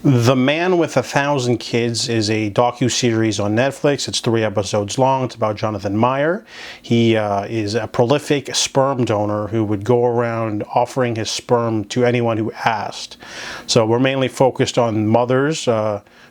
The Man with 1,000 Kids is a docuseries on Netflix. It's 3 episodes long. It's about Jonathan Meijer. He is a prolific sperm donor who would go around offering his sperm to anyone who asked. So we're mainly focused on mothers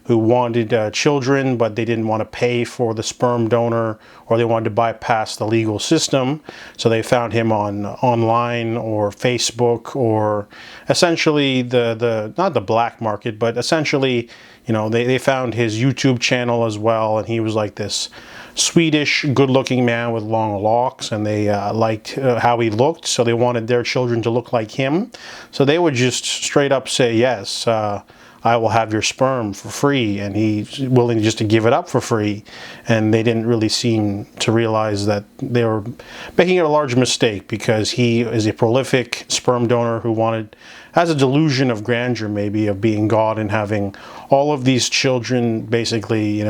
who wanted children, but they didn't want to pay for the sperm donor, or they wanted to bypass the legal system. So they found him online or Facebook, or essentially not the black market, but essentially, they found his YouTube channel as well, and he was like this Swedish good-looking man with long locks, and they liked how he looked, so they wanted their children to look like him. So they would just straight up say, yes, I will have your sperm for free, and he's willing just to give it up for free. And they didn't really seem to realize that they were making a large mistake, because he is a prolific sperm donor who has a delusion of grandeur, maybe, of being God and having all of these children basically,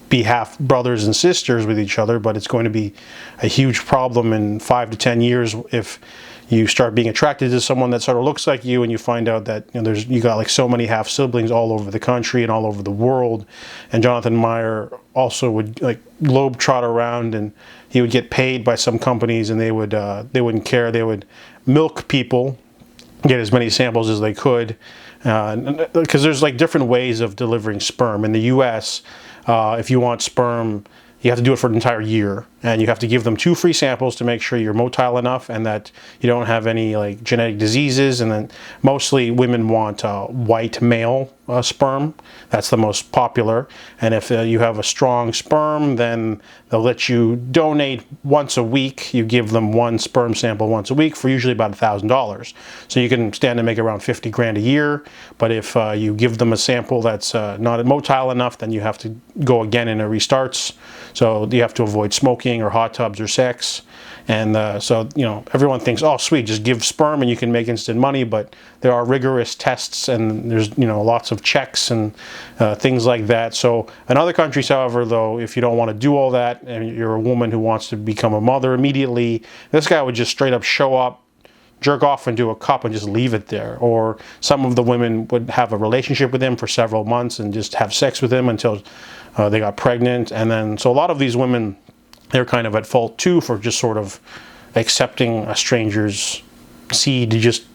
be half brothers and sisters with each other. But it's going to be a huge problem in 5 to 10 years if you start being attracted to someone that sort of looks like you, and you find out that you got like so many half siblings all over the country and all over the world. And Jonathan Meijer also would like globetrot around, and he would get paid by some companies, and they wouldn't care. They would milk people, get as many samples as they could, because there's like different ways of delivering sperm in the U.S. If you want sperm, you have to do it for an entire year, and you have to give them 2 free samples to make sure you're motile enough and that you don't have any like genetic diseases. And then mostly women want white male sperm. That's the most popular. And if you have a strong sperm, then they'll let you donate once a week. You give them 1 sperm sample once a week for usually about $1,000. So you can stand to make around 50 grand a year. But if you give them a sample that's not motile enough, then you have to go again and it restarts. So you have to avoid smoking or hot tubs or sex. And so everyone thinks, oh sweet, just give sperm and you can make instant money. But there are rigorous tests, and there's lots of checks and things like that. So in other countries, however, though, if you don't want to do all that and you're a woman who wants to become a mother immediately, this guy would just straight up show up, jerk off into a cup, and just leave it there. Or some of the women would have a relationship with him for several months and just have sex with him until they got pregnant. And then so a lot of these women, they're kind of at fault too for just sort of accepting a stranger's seed just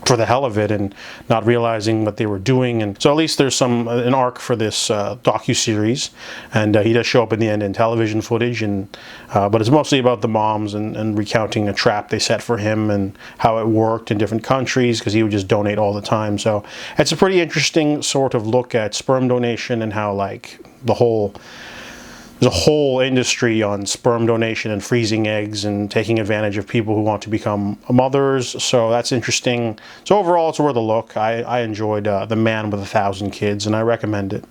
for the hell of it and not realizing what they were doing. And so at least there's an arc for this docuseries, and he does show up in the end in television footage, and but it's mostly about the moms and recounting a trap they set for him and how it worked in different countries, because he would just donate all the time. So it's a pretty interesting sort of look at sperm donation and how like there's a whole industry on sperm donation and freezing eggs and taking advantage of people who want to become mothers. So that's interesting. So overall, it's worth a look. I enjoyed The Man with 1,000 Kids, and I recommend it.